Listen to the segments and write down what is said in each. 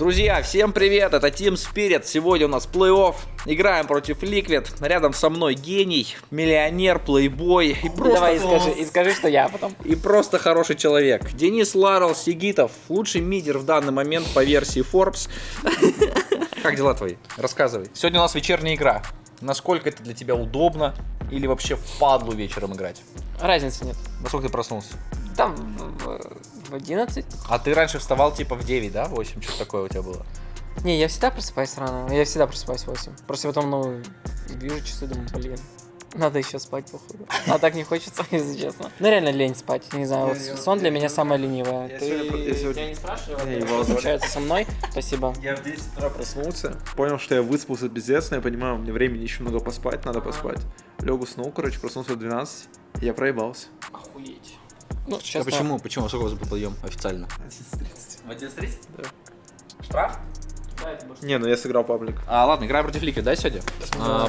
Друзья, всем привет, это Team Spirit. Сегодня у нас плей-офф. Играем против Liquid. Рядом со мной гений, миллионер, плейбой и просто... Давай и скажи, что я потом. И просто хороший человек. Денис Ларл Сигитов, лучший мидер в данный момент по версии Forbes. Как дела твои? Рассказывай. Сегодня у нас вечерняя игра. Насколько это для тебя удобно или вообще впадлу вечером играть? Разницы нет. Во сколько ты проснулся? Там в 11. А ты раньше вставал типа в 9, да? 8? Что-то такое у тебя было? Не, я всегда просыпаюсь рано. Я всегда просыпаюсь в 8. Просто потом, вижу часы, думаю, блин. Надо еще спать, походу. А так не хочется, если честно. Ну реально лень спать. Не знаю, вот сон для меня самое ленивое. Тебя не спрашивал? Общаются со мной. Спасибо. Я в 10 утра проснулся, понял, что я выспался пиздец, но я понимаю, мне времени еще много поспать, надо поспать. Лег уснул, короче, проснулся в 12, и я проебался. Охуеть. Ну, А честно. почему? Почему? Сколько у вас был подъем официально? 11:30. В 11:30? Да. Штраф? Да, это больше. Не, ну я сыграл паблик. А, ладно, играем против Liquid, да, сегодня?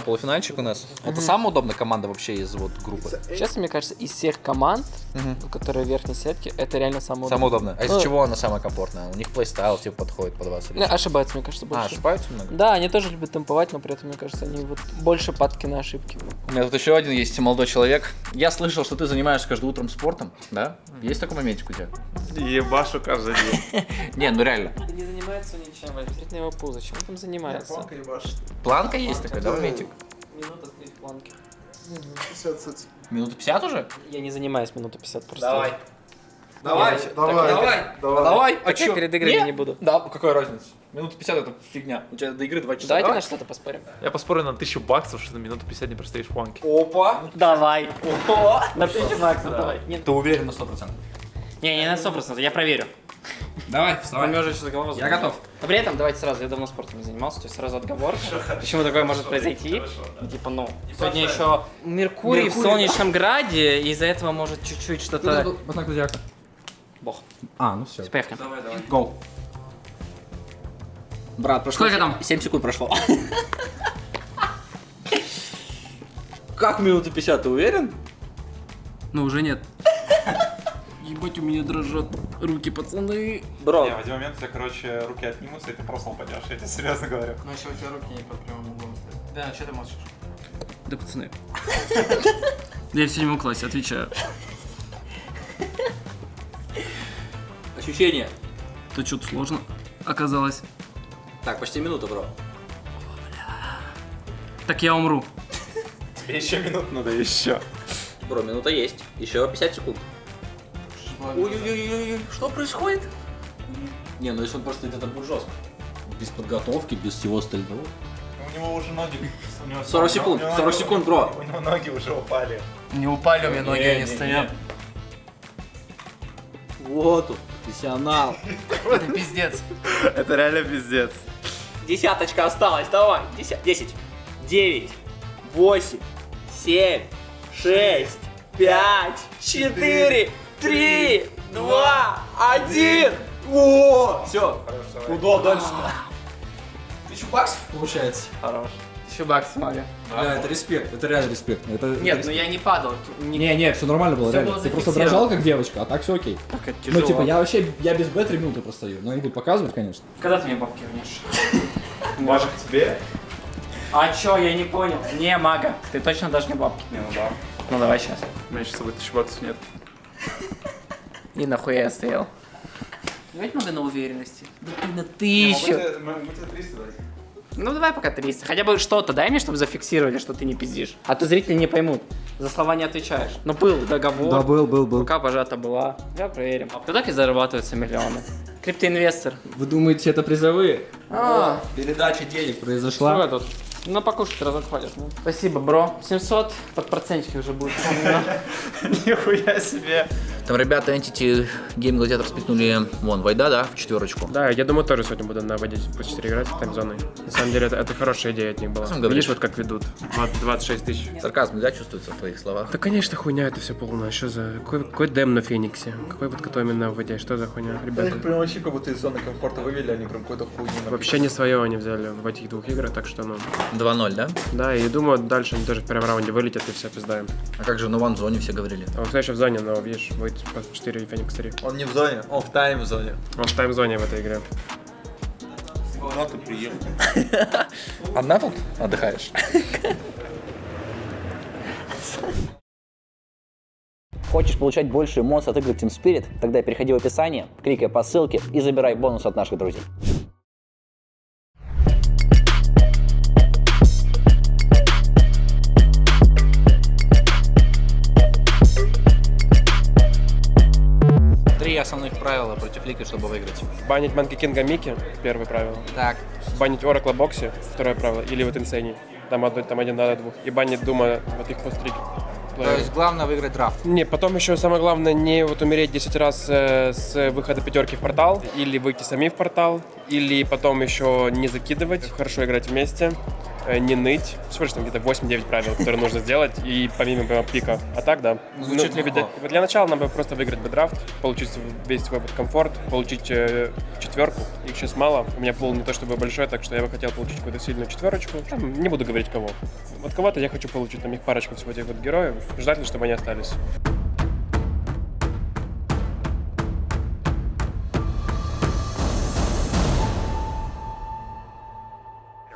Полуфинальчик у нас. Это самая удобная команда вообще из вот группы? Честно, мне кажется, из всех команд, которые в верхней сетке, это реально самое Самая удобная. А из-за Ну, чего она самая комфортная? У них плейстайл типа подходит под вас? или Не, что? ошибаются, мне кажется, больше. Ошибаются много? Да, они тоже любят темповать, но при этом, мне кажется, они вот больше падки на ошибки. У меня тут еще один есть молодой человек. Я слышал, что ты занимаешься каждым утром спортом, да? Есть такой моментик у тебя? Ебашу каждый день. Не, ну реально. Да не занимается ничем, смотрите на его пузо, чем он там занимается? ебашит. Планка есть такой, да, моментик? Минута стоит в планке. 50 сути. Минута 50 уже? Я не занимаюсь минуту 50 просто. Давай. Давай. Давай. Так я перед играми не буду. Да, какая разница? Минута 50 это фигня. У тебя до игры 2 часа. Давайте на что-то поспорим. Я поспорю на 1000 баксов, что на минуту 50 не простоишь в планке. Опа. Давай. На 1000 баксов давай. Ты уверен на 100%? Не на 100%, я проверю. Давай, Мы вставай. уже сейчас договор. Я готов. А при этом давайте сразу, я давно спортом не занимался, то есть сразу отговорка. Почему такое может произойти? Типа, сегодня еще Меркурий в солнечном граде, и из-за этого может чуть-чуть что-то... Знак зодиака. Бог. А, ну все. Поехали. Гоу. Брат, прошло... Сколько там? 7 секунд прошло. Как минута 50, ты уверен? Ну уже нет. Ебать, у меня дрожат руки, пацаны. Бро, в один момент у тебя, короче, руки отнимутся, и ты просто упадешь, я тебе серьезно говорю. Ну еще у тебя руки не под прямым углом стоят. Да, что ты молчишь? Да, пацаны. Я в 7 классе, отвечаю. ощущения. Это что-то сложно оказалось. Так, почти минута, бро. Так я умру. Тебе еще минут надо, еще. Бро, минута есть. Еще 50 секунд. Ой-ой-ой, что происходит? Не, ну если он просто это будет жестко. Без подготовки, без всего остального. У него уже ноги... 40 секунд, 40 секунд, бро. У него ноги уже упали. Не упали у меня ноги, они Не, стоят. Вот он, профессионал. Это пиздец. Это реально пиздец. Десяточка осталась, давай. 10, 9, 8, 7, 6, 5, 4, 3, 2, 1. О, все. Куда дальше-то? 1000 баксов получается. Хорош. 1000 баксов, мага. Да, это респект, это реально респект. Это Нет, ну я не падал. Не, все нормально было, Всё реально. было Ты просто зафиксировано. дрожал как девочка, а так все окей. Так это Ну тяжело. типа я без Б 3 минуты простою, но они будут показывать, конечно. Когда ты мне бабки вернешь? Может, тебе? А чё, я не понял. Не, мага, ты точно дашь мне бабки? Не, ну да. Ну давай сейчас. У меня сейчас с собой 1000 баксов нет. И нахуя я стоял? Давайте много на уверенности. Да ты на Мы 1000. тебе 300 дать. Ну давай пока 300. Хотя бы что-то дай мне, чтобы зафиксировали, что ты не пиздишь. А то зрители не поймут. За слова не отвечаешь. Ну был договор. был. Рука пожата была. Я проверим. А так и зарабатываются миллионы. Криптоинвестор. Вы думаете, это призовые? А, Передача денег что произошла. тут? Ну покушать разок хватит. Ну. Спасибо, бро. 700 под процентики уже будет. Нихуя себе. Там ребята Entity Game Gladiator спикнули вон Вайда, да, в 4. Да, я думаю, тоже сегодня буду на воде по 4 играть с таймзоной. На самом деле, это хорошая идея от них была. Сам говоришь. Видишь, вот как ведут. 26 тысяч. Сарказм, да, чувствуется в твоих словах? Да, конечно, хуйня это все полное. Что за... Какой дем на Фениксе? Какой вот который на воде? Что за хуйня, ребята? прям вообще как будто из зоны комфорта вывели, они прям какой-то хуйню. Вообще не свое они взяли в этих двух играх, так что, ну... 2-0, да? Да, и думаю, дальше они тоже в первом раунде вылетят и все, пиздаем. А как же на ван-зоне все говорили? А вот еще в зоне, но, видишь, будет по 4 и Феникс 3. Он не в зоне, он в тайм-зоне. Он в тайм-зоне в этой игре. Куда ты приехал? Одна тут отдыхаешь? Хочешь получать больше эмоций от игры Team Spirit? Тогда переходи в описание, кликай по ссылке и забирай бонус от наших друзей. Три основных правила против Лики, чтобы выиграть. Банить Манки Кинга Мики, первое правило. Так. Банить Оракла Бокси, второе правило. Или вот Инсейни. Там один надо двух. И банить Дума вот их постриг. То есть главное выиграть драфт. Не, потом еще самое главное не вот умереть 10 раз с выхода пятерки в портал, или выйти сами в портал, или потом еще не закидывать, хорошо играть вместе, не ныть. Всего лишь там где-то 8-9 правил, которые нужно сделать, и помимо пика. А так, да. Звучит легко. Для начала нам бы просто выиграть бы драфт, получить весь свой комфорт, получить четверку. Их сейчас мало. У меня пул не то чтобы большой, так что я бы хотел получить какую-то сильную четверочку. Там, не буду говорить кого. Вот кого-то я хочу получить, там их парочку всего этих вот героев. Желательно, чтобы они остались.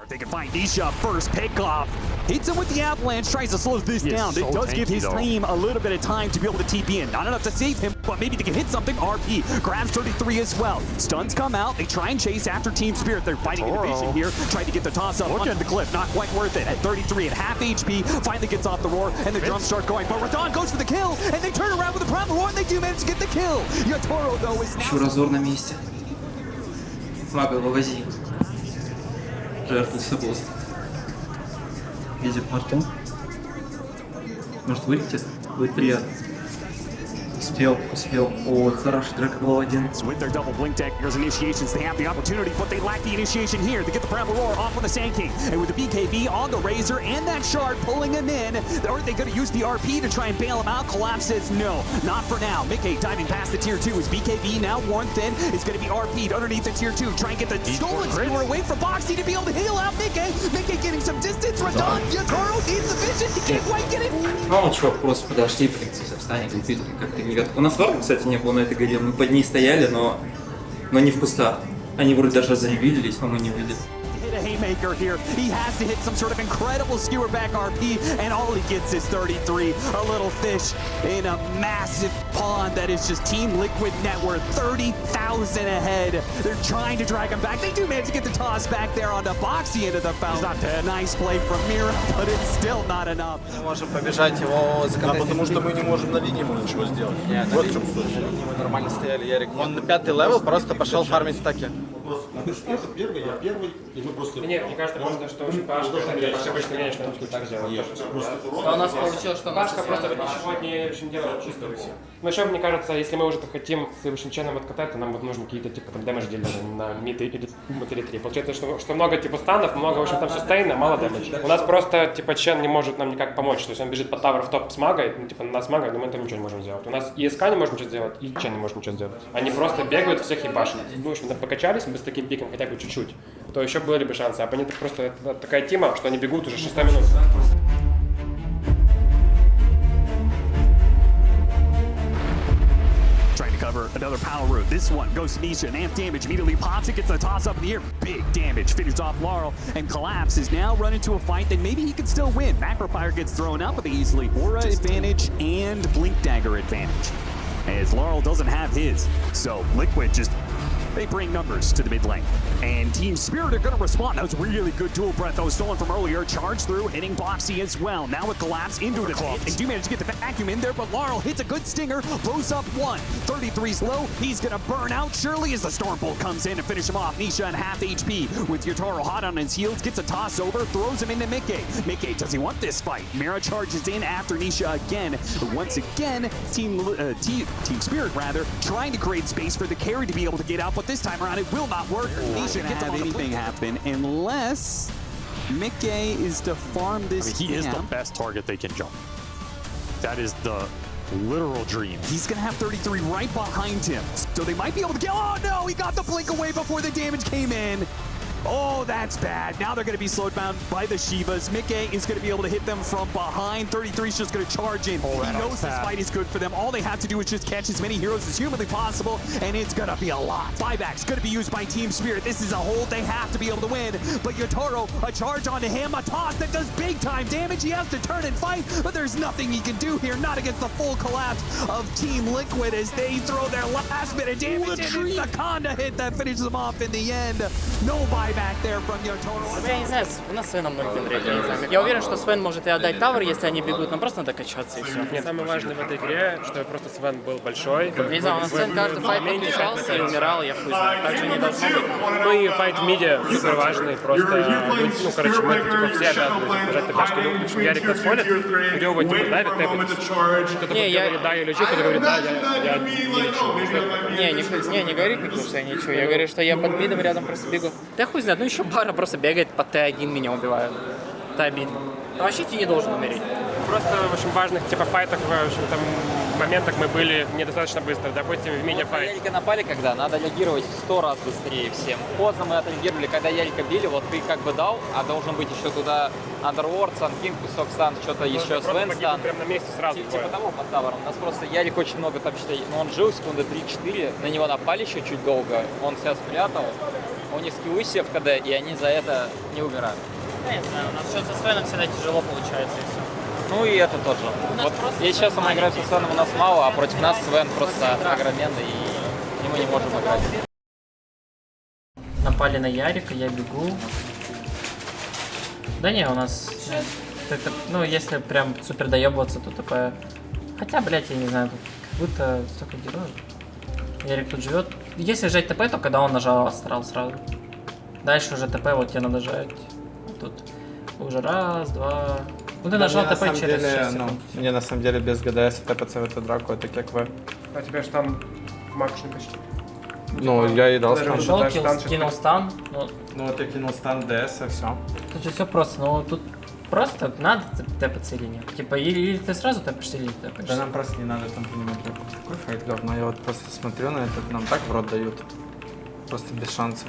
They can find Nisha first pickoff. Hits him with the avalanche, tries to slow this down. It does give his team a little bit of time to be able to TP in. Not enough to save him, but maybe they can hit something. RP grabs 33 as well. Stuns come out. They try and chase after Team Spirit. They're fighting a division here. Trying to get the toss up onto the cliff. Not quite worth it. At 33 at half HP, finally gets off the roar, and the drums start going. But Radon goes for the kill, and they turn around with the problem roar, and they do manage to get the kill. Yatoro, though, is now... Еще разор на месте. Мага, вывози. Жертву Себост. Видит Мартин. Может вылетит? Будет приятно. Успел. О, хороший трек был один. With their double blink daggers initiations, they have the opportunity, but they lack the initiation here. They get the Primal Roar off on the Sand King. And with the BKB on the Razor and that shard pulling him in, are they going to use the RP to try and bail him out? Collapse says no, not for now. Mickey diving past the tier 2 is BKB now worn thin. Is going to be RP'd underneath the tier 2. Try and get the stolen score away from Boxy to be able to heal out Mickey. Mickey getting some distance. Radon, Yatoro needs the vision. He can't quite get it. Ну, чувак, просто подошли, принцесса, встань, компьютер, как-то не готов. У нас варга, кстати, не было на этой горе. Мы под ней стояли, но не в кустах. Они вроде даже завиделись, но мы не видели. Hit a haymaker here. He has to hit some sort of incredible skewer back RP, and all he gets is 33. A little fish in a massive pond that is just Team Liquid net worth 30,000 ahead. They're trying to drag him back. They do manage to get the toss back there onto Boxy into the foul. He's not dead. Nice play from Mira, but it's still not enough. Мы можем побежать его закатать. Да, потому что мы не можем на линии ничего сделать. Нет, на линии мы нормально стояли, Ярик. Он на 5-й левел просто пошел фармить стаки. Это первый, я первый, и мы просто... Мне кажется просто, что Пашка обычно, конечно, так делает. А у нас получилось, что Пашка просто ничего не делает чисто. Но еще, мне кажется, если мы уже хотим с высшим ченом откатать, то нам вот нужно какие-то типа там дэмэдж дилеры на мид или матери 3. Получается, что много типа станов, много, в общем, там сустейна, мало дэмэджа. У нас просто типа чен не может нам никак помочь. То есть он бежит по тавер в топ с магой, ну типа на нас мага, но мы там ничего не можем сделать. У нас и СК не можем ничего сделать, и чен не можем ничего сделать. Они просто бегают, всех ебашат. Ну, в общем, покачались мы с таким пиком хотя бы чуть-чуть, то еще были бы шансы. А они так просто это такая тима, что они бегут уже 6 минут. Trying to cover another power route. This one goes to Nisha, and amp damage immediately pops. It gets a toss up in the air. Big damage. Finishes off Laurel, and Collapse is now run into a fight that maybe he could still win. Macropire gets thrown up, but they easily Aura advantage and Blink Dagger advantage. As Laurel doesn't have his. So Liquid just... they bring numbers to the mid lane. And Team Spirit are going to respond. That was a really good dual breath that was stolen from earlier. Charge through, hitting Boxy as well. Now with Collapse into the pit. They do manage to get the vacuum in there, but Laurel hits a good stinger. Blows up one. 33's low. He's going to burn out. Surely as the Stormbolt comes in and finish him off. Nisha at half HP with Yatoro hot on his heels. Gets a toss over. Throws him into Mickey. Mickey, does he want this fight? Mira charges in after Nisha again. But once again, Team Spirit rather, trying to create space for the carry to be able to get out. But this time around, it will not work. Nisha gets have anything happen unless Mickey is to farm this. He is the best target they can jump. That is the literal dream. He's gonna have 33 right behind him, so they might be able to get. Oh no! He got the blink away before the damage came in. Oh, that's bad. Now they're going to be slowed down by the Shivas. Mickey is going to be able to hit them from behind. 33 is just going to charge in. He knows this fight is good for them. All they have to do is just catch as many heroes as humanly possible, and it's going to be a lot. Buyback's going to be used by Team Spirit. This is a hold they have to be able to win. But Yotaro, a charge onto him, a toss that does big time damage. He has to turn and fight, but there's nothing he can do here. Not against the full collapse of Team Liquid as they throw their last bit of damage. And it's the Conda hit that finishes them off in the end. No buyback there from Yotaro. Я не знаю, у нас с Свеном 0 винрейт, я не знаю. Я уверен, что Свен может и отдать тавер, если они бегут, но просто надо качаться и все. Нет, самое важное в этой игре, что просто Свен был большой. Не знаю, у нас Свен каждый файт подключался и умирал, я хуй знаю. Так же не должно быть. Ну и файт в миде супер важный, просто, ну, короче, мы типа все обязаны держать ТПшки. Ну, потому что Ярик нас ходит, где его типа давит, тэпает. Кто-то говорит, да, я лечу, кто-то говорит, да, я не лечу. Не говори, потому что я не лечу. Я говорю, что я под мидом рядом просто бегу. Да хуй знает, ну еще Бара просто бегает по Т1, меня убивают. Это обидно. Вообще ты не должен умереть. Просто в общем важных типа файтах, в общем там моментах мы были недостаточно быстро. Допустим, в миде файт. Ярика напали когда? Надо реагировать в 100 раз быстрее всем. Поздно мы отреагировали, когда Ярика били, вот ты как бы дал, а должен быть еще туда Underworld, Санкин, кусок стан, что-то еще Свен стан. Прям на месте сразу. Типа того под тавером. У нас просто Ярик очень много там считай, но он жил секунды 3-4, на него напали еще чуть долго, он себя спрятал, у них скиллы все в КД, и они за это не умирают. Я не знаю, у нас что со Свеном всегда тяжело получается и все. Ну и это тоже. Вот если сейчас мы играем со Свеном, у нас мало, а против нас Свен просто огроменный, и мы не можем играть. Напали на Ярика, я бегу. Да не, у нас... Это, ну, если прям супер доебываться, то ТП... Хотя, блядь, я не знаю, тут как будто столько героев. Ярик тут живет. Если жать ТП, то когда он нажал астрал сразу. Дальше уже ТП, вот тебе надо жать. Тут уже раз, два... Ну ты нажал ТП через 6 секунд. Мне на самом деле без ГДС тэпаться в эту драку, это как вы. А тебя же там макшный почти. Ну, я и дал стан. Пришел, кинул стан. Ну вот я кинул стан ДС, и все. Тут же все просто, ну тут просто надо тэпаться или нет. Типа, или ты сразу тэпаешься, или ты тэпаешься. Да нам просто не надо там принимать такой файт говно. Я вот просто смотрю на это, нам так в рот дают. Просто без шансов.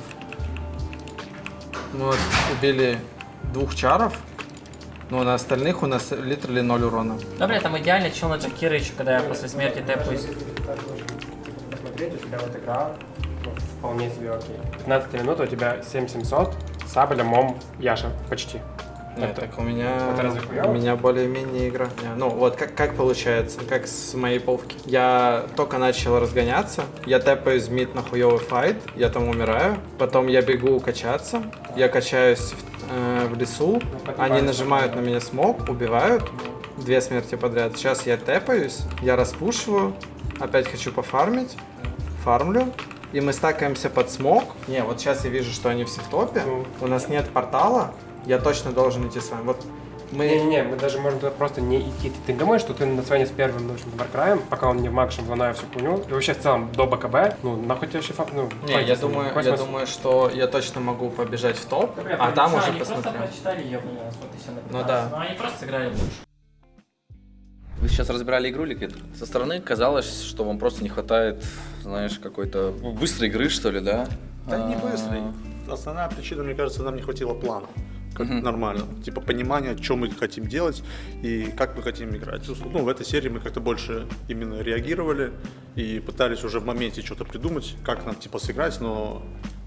Мы вот убили 2 чаров, но на остальных у нас литерally 0 урона. Да, бля, там идеально чел на Джакира еще, когда я после смерти тэпаюсь. Посмотреть, у тебя вот игра ну, вполне себе окей. 15 минут, у тебя 7700, Сабля, Мом, Яша почти. Нет, так у меня более-менее игра. Ну вот как получается, как с моей полки. Я только начал разгоняться, я тэпаюсь в мид на хуёвый файт, я там умираю, потом я бегу качаться, я качаюсь в лесу, они нажимают на меня смог, убивают, 2 смерти подряд. Сейчас я тэпаюсь, я распушиваю, опять хочу пофармить, фармлю. И мы стакаемся под смог. Не, вот сейчас я вижу, что они все в топе. У нас нет портала. Я точно должен идти с вами. Вот мы... Не, мы даже можем туда просто не идти. Ты думаешь, что ты на Свене с первым научным Варкраем, пока он не в макшем лунаю всю хуйню, и вообще в целом до БКБ, ну нахуй тебе вообще ну, не, я думаю, что я точно могу побежать в топ, а там уже посмотрим. Они просто прочитали ебаный нас, вот и все Ну да. Но они просто сыграли лучше. Вы сейчас разбирали игру, Liquid? Со стороны казалось, что вам просто не хватает, знаешь, какой-то быстрой игры, что ли, да? Да не быстрый. Основная причина, мне кажется, нам не хватило плана. Как нормально. Типа понимания, что мы хотим делать и как мы хотим играть. Ну, в этой серии мы как-то больше именно реагировали и пытались уже в моменте что-то придумать, как нам типа сыграть, но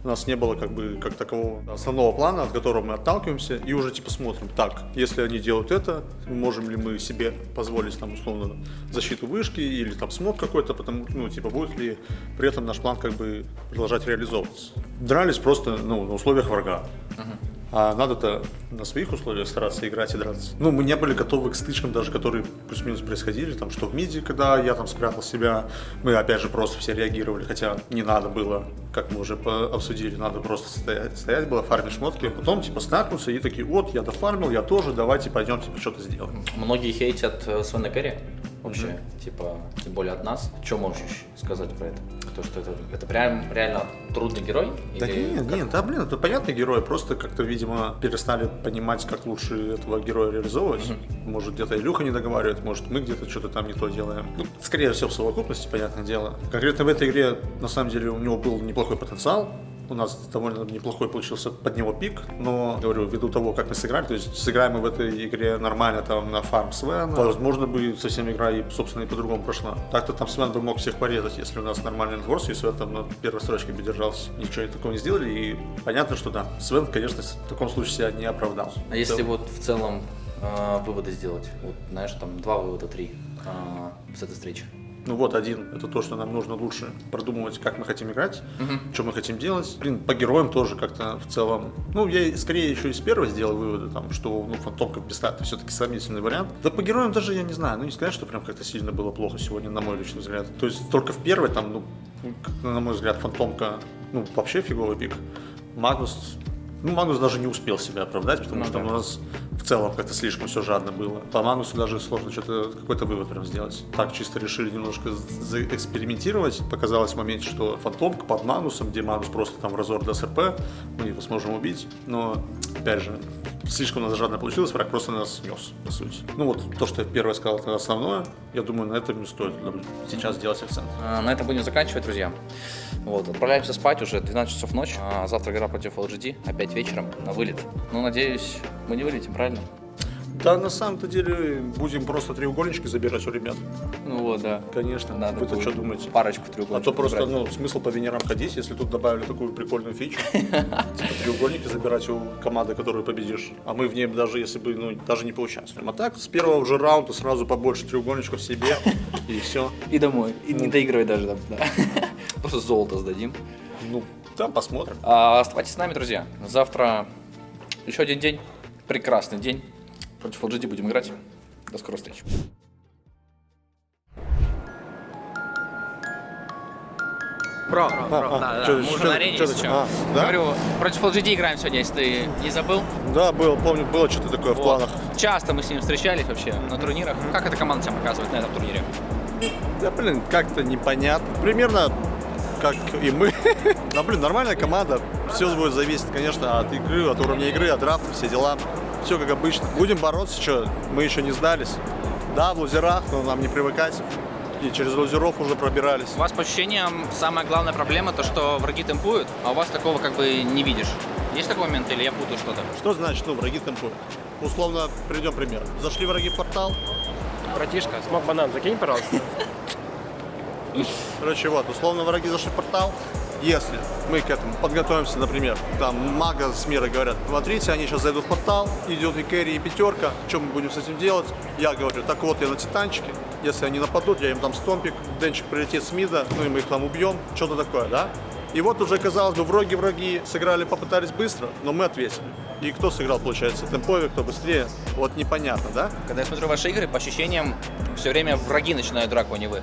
у нас не было как бы как такового основного плана, от которого мы отталкиваемся и уже типа смотрим, так, если они делают это, можем ли мы себе позволить там условно защиту вышки или там смог какой-то, потому ну типа будет ли при этом наш план как бы продолжать реализовываться. Дрались просто ну, на условиях врага. А надо-то на своих условиях стараться играть и драться. Ну, мы не были готовы к стычкам даже, которые плюс-минус происходили, там, что в миде, когда я там спрятал себя, мы опять же просто все реагировали, хотя не надо было, как мы уже обсудили, надо просто стоять было, фармить шмотки, потом типа снакнуться и такие, вот, я дофармил, я тоже, давайте пойдем, типа, что-то сделаем. Многие хейтят Свена Керри вообще, типа, тем более от нас. Что можешь сказать про это? То, что это прям реально трудный герой? Да нет, да блин, это понятный герой, просто как-то, видимо, перестали понимать, как лучше этого героя реализовывать. Может, где-то Илюха не договаривает, может, мы где-то что-то там не то делаем. Ну, скорее всего, в совокупности, понятное дело. Конкретно в этой игре, на самом деле, у него был неплохой потенциал. у нас довольно неплохой получился под него пик, но, говорю, ввиду того, как мы сыграли, то есть сыграем мы в этой игре нормально там на фарм Свена, возможно бы совсем игра и, собственно, и по-другому прошла. Так-то там Свен бы мог всех порезать, если у нас нормальный ендворс, и Свен там на первой строчке бы держался. Ничего такого не сделали, и понятно, что да, Свен, конечно, в таком случае себя не оправдал. А если вот в целом выводы сделать? Вот, знаешь, там 2 вывода, 3 с этой встречи. Ну вот один, это то, что нам нужно лучше продумывать, как мы хотим играть, что мы хотим делать. Блин, по героям тоже как-то в целом. Ну, я скорее еще из первого сделал выводы, там, что фантомка без это все-таки сомнительный вариант. Да по героям даже я не знаю, ну не сказать, что прям как-то сильно было плохо сегодня, на мой личный взгляд. То есть только в первой там, ну, на мой взгляд, фантомка, ну, вообще фиговый пик. Магнус даже не успел себя оправдать, потому что у нас в целом как-то слишком все жадно было. По Магнусу даже сложно что-то, какой-то вывод прям сделать. Так чисто решили немножко заэкспериментировать. Показалось в моменте, что фантомка под Магнусом, где Магнус просто там в разор до СРП, мы его сможем убить. Но, опять же, слишком у нас жадно получилось, враг просто нас снес, по сути. Ну вот, то, что я первое сказал, это основное. Я думаю, на этом не стоит сейчас делать акцент. На этом будем заканчивать, друзья. Вот, отправляемся спать, уже 12 часов ночи. Завтра игра против LGD, опять вечером, на вылет. Ну, надеюсь, мы не вылетим, правильно? Да, на самом-то деле, будем просто треугольнички забирать у ребят. Ну вот, да. Конечно, надо вы-то что думаете? Парочку треугольников. А то просто, брать. ну, смысл по Венерам ходить, если тут добавили такую прикольную фичу. Типа треугольники забирать у команды, которую победишь. А мы в ней даже, если бы, ну, даже не поучаствуем. А так, с первого уже раунда сразу побольше треугольничков себе, и все. И домой. И не доигрывай даже там, да. Просто золото сдадим. Ну, там посмотрим. Оставайтесь с нами, друзья. Завтра еще один день. Прекрасный день. Против LGD будем играть. До скорой встречи. Бро, да, чё, мы уже чё, на арене, чё если ты- чё. да? Говорю, против LGD играем сегодня, если ты не забыл. Да, помню, было что-то такое в Вот. планах. Часто мы с ним встречались вообще на турнирах. Как эта команда себя показывает на этом турнире? Да, блин, как-то непонятно. Примерно как и мы. Но, блин, нормальная команда. Все будет зависеть, конечно, от игры, от уровня игры, от драфта, все дела. Все как обычно. Будем бороться, что мы еще не сдались. Да, в лузерах, но нам не привыкать. И через лузеров уже пробирались. У вас по ощущениям самая главная проблема то, что враги темпуют, а у вас такого как бы не видишь. Есть такой момент или я путаю что-то? Что значит, ну, враги темпуют? Условно, приведем пример. Зашли враги в портал. Братишка, смог банан закинь, пожалуйста. Короче, вот, условно, враги зашли в портал. Если мы к этому подготовимся, например, там мага с мира говорят, смотрите, они сейчас зайдут в портал, идет и кэрри, и пятерка, что мы будем с этим делать? Я говорю, так вот, я на титанчике, если они нападут, я им дам стомпик, денчик прилетит с мида, ну и мы их там убьем, что-то такое, да? И вот уже, казалось бы, враги сыграли, попытались быстро, но мы ответили. И кто сыграл, получается, темповее, кто быстрее, вот непонятно, да? Когда я смотрю ваши игры, по ощущениям, все время враги начинают драку, а не вы.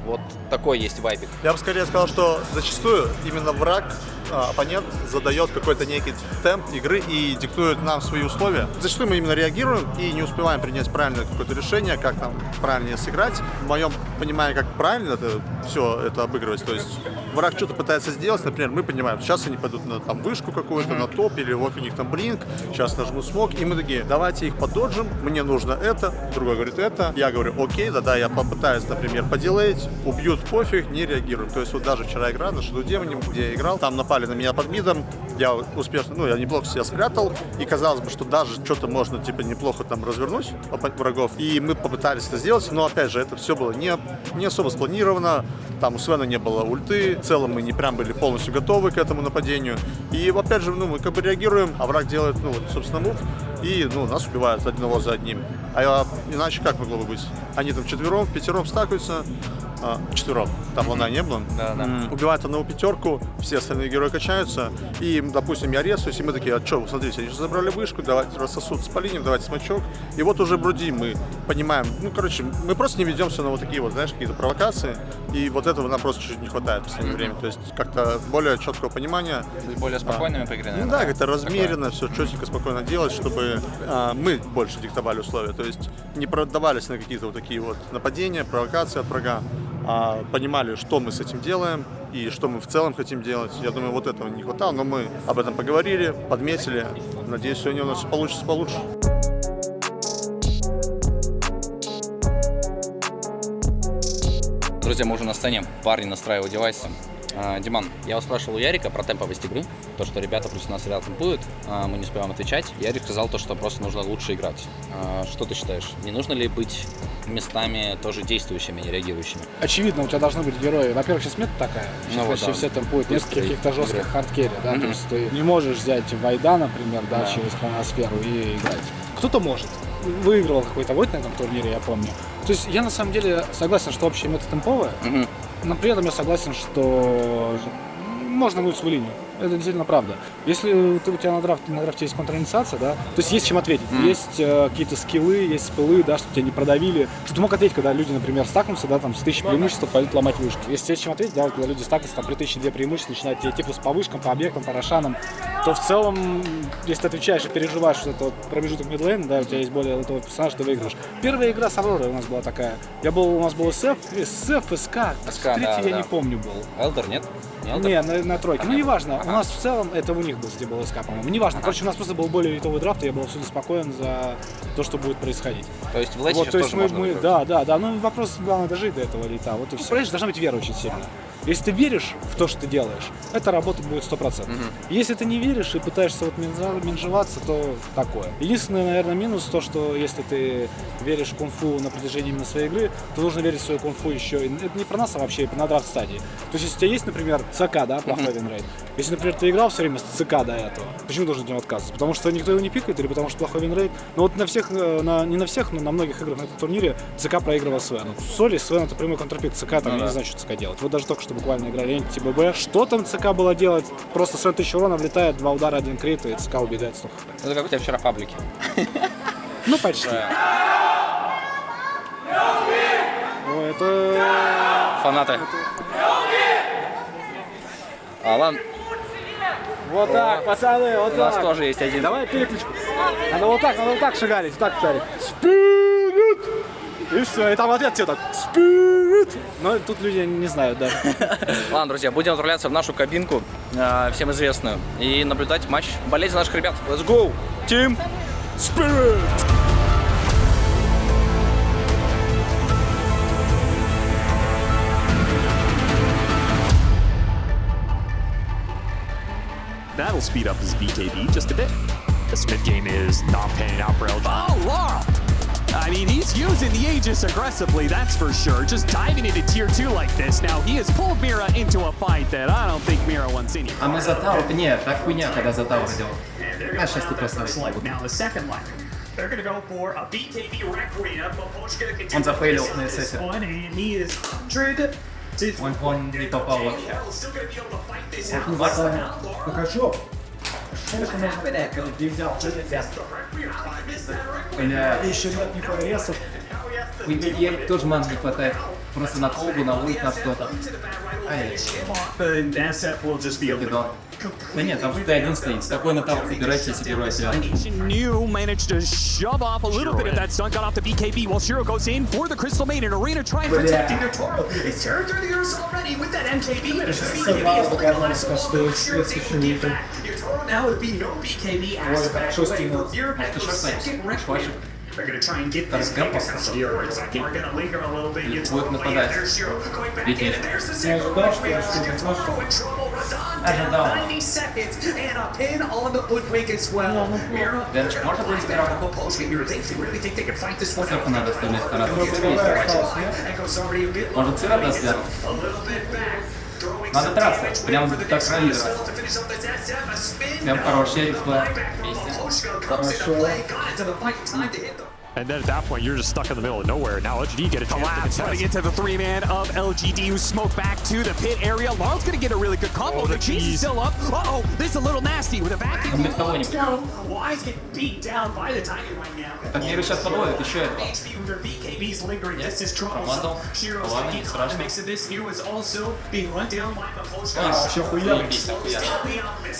Вот такой есть вайбик. Я бы скорее сказал, что зачастую именно враг, оппонент задает какой-то некий темп игры и диктует нам свои условия. Зачастую мы именно реагируем и не успеваем принять правильное какое-то решение, как там правильнее сыграть. В моем понимании, как правильно это все это обыгрывать. То есть враг что-то пытается сделать, например, мы понимаем, сейчас они пойдут на там, вышку какую-то, на топ, или вот у них там блинк, сейчас нажмут смог, и мы такие, давайте их пододжим, мне нужно это, другой говорит это, я говорю, окей, да, я попытаюсь, например, поделать, убьют, пофиг, не реагируем. То есть вот даже вчера игра на Shadow Demon, где я играл, там напали на меня под мидом, я успешно, я неплохо себя спрятал, и казалось бы, что даже что-то можно, типа, неплохо там развернуть врагов, и мы попытались это сделать, но, опять же, это все было не особо спланировано, там у Свена не было ульты, в целом мы не прям были полностью готовы к этому нападению, и, опять же, мы как бы реагируем, а враг делает, собственно, мув, и, нас убивают одного за одним. А иначе как могло бы быть? Они там четвером, пятером стакаются, четвером, там луна не было. Убивают одного пятерку, все остальные герои качаются, и, допустим, я резаюсь, и мы такие, а что, смотрите, они же забрали вышку, давайте рассосутся по линиям, давайте смачок. И вот уже вроде мы понимаем, мы просто не ведемся на вот такие вот, знаешь, какие-то провокации, и вот этого нам просто чуть-чуть не хватает в последнее время. То есть как-то более четкого понимания. Более спокойными поиграны. Да, как-то размеренно, все четенько, спокойно делать, чтобы мы больше диктовали условия. То есть не продавались на какие-то вот такие вот нападения, провокации от врага, а понимали, что мы с этим делаем и что мы в целом хотим делать. Я думаю, вот этого не хватало, но мы об этом поговорили, подметили. Надеюсь, сегодня у нас все получится получше. Друзья, мы уже на сцене. Парни настраивают девайсы. Диман, я вас спрашивал у Ярика про темповость игры, то, что ребята против нас рядом темпуют, мы не успеваем отвечать. Ярик сказал то, что просто нужно лучше играть. Что ты считаешь? Не нужно ли быть местами тоже действующими, не реагирующими? Очевидно, у тебя должны быть герои. Во-первых, сейчас мета такая, сейчас почти все темпуют, нет каких-то жестких хардкерри, да, то есть ты не можешь взять Вайда, например, да, через хроносферу и играть. Кто-то может. Выигрывал какой-то войд на этом турнире, я помню. То есть я на самом деле согласен, что общая мета темповая, но при этом я согласен, что можно гнуть свою линию. Это действительно правда. Если у тебя на драфте есть контраинициация, да, то есть есть чем ответить. Есть какие-то скиллы, есть спылы, да, чтобы тебя не продавили. Что ты мог ответить, когда люди, например, стакнутся, да, там, с 1000 преимуществ, пойдут ломать вышки. Если есть чем ответить, да, когда люди стакнутся, там, при 1002 преимуществ, начинают тебе типа по вышкам, по объектам, по рошанам, то в целом, если ты отвечаешь и переживаешь, что это вот промежуток мидлейна, да, у тебя есть более лайтовый персонаж, ты выиграешь. Первая игра с Авророй у нас была такая. У нас был СФ, СК, третий я не помню был. Элдер, нет? Не, на тройке. Ну, неважно. У нас в целом, это у них был, кстати, был СК, по-моему. Неважно. Короче, у нас просто был более литовый драфт, и я был абсолютно спокоен за то, что будет происходить. То есть в лете вот, сейчас тоже можно выиграть? Да. Ну, вопрос, главное, дожить до этого лита. Вот и все. Понимаешь, должна быть вера очень сильно. Если ты веришь в то, что ты делаешь, это работать будет 100%. Если ты не веришь и пытаешься вот менжеваться, то такое. Единственный, наверное, минус то, что если ты веришь в кунг-фу на протяжении именно своей игры, то нужно верить в свою кунг-фу еще. Это не про нас, а вообще на драфт стадии. То есть, если у тебя есть, например, ЦК, да, плохой винрейт. Если, например, ты играл все время с ЦК до этого, почему должен от него отказываться? Потому что никто его не пикает или потому что плохой винрейт? Ну вот на всех, не на всех, но на многих играх на этом турнире ЦК проигрывал Свену. В Соли Свен это прямой контрпик ЦК, там я не знаю, что ЦК делать. Вот даже только что буквально играли НТББ. Что там ЦК было делать? Просто Свен 1000 урона влетает, 2 удара, 1 крит, и ЦК убегает 100 хп. Это как у тебя вчера фаблики. Ну почти. Ой, это... Фанаты. Ладно. Вот так, пацаны, вот так. У нас тоже есть один. Давай перекличку. Надо вот так шагали, вот так писали. Спирит! И все, и там ответ тебе так. Спирит! Но тут люди не знают даже. Ладно, друзья, будем отправляться в нашу кабинку, всем известную, и наблюдать матч, болеть за наших ребят. Let's go! Team Spirit! That'll speed up his BKB just a bit. This mid game is not panning out for LG. Oh, Laurel! I mean, he's using the Aegis aggressively, that's for sure. Just diving into tier 2 like this. Now, he has pulled Mira into a fight that I don't think Mira wants any. А мы за Тауэр? Нет, так хуйня, когда за Тауэр идем. А сейчас ты просто... Он зафейлил на ССе. Он не попал вообще. Покажу. Бля. Еще нет непорезов. Ей тоже ман не хватает. Просто на колбу, на ульт, на что-то. Да нет, там Т1 стоит. Спокойно там собирайте себе героя себя. New managed to shove off a little bit of that stun, got off the BKB while Shiro goes in for the Crystal Maiden. Arena trying to protect their Toro. It's tearing through the earth already with that MKB. Your Toro now would be no BKB as They're gonna try and get this Pegasus here. We're gonna linger a little bit. There's Shiro going back in, and there's the single rush. We are in trouble. Radon down 90 seconds, and a pin on the Woodwink as well. Mira, you really think they can fight this one? Может, Цира даст взять? Надо драться, прям так проигрывать. Прям хороший реплей. Хорошо. And then at that point, you're just stuck in the middle of nowhere. Now LGD get a chance to running into the 3-man of LGD, who smoke back to the pit area. Laurel's gonna get a really good combo. The cheese is still up. Uh-oh, this is a little nasty with a vacuum. Why is getting beat down by the Tiger right now? Так Мира сейчас подловит еще это. BKB's lingering. This is trouble. Shiro's taking on the mix of this. He was also being run down by the post. Еще хуя.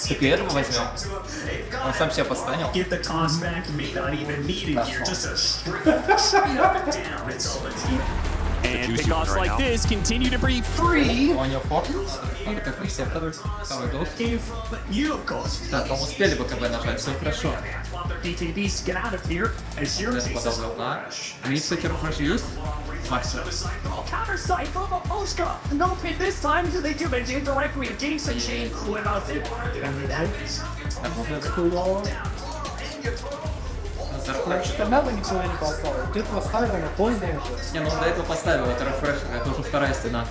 Так и этого возьмем. Он сам себя подстанил. Get the toss back. May not even need it here. Just a straight up and down. It's all the team. And pickoffs like this continue to be free. У него форкнулся? Какой второй гол? Да, там успели БКБ нажать, все хорошо. Подобрал, да. Они, кстати, рефреш есть? Макс. Counter side from Oshka. No pin this time to the damage indirectly. Jason Shane cool about it. Что-то надо никого не поставил. Ты поставил, но поздно уже. Не, ну он до этого поставил, это рефрешер, это уже вторая стена.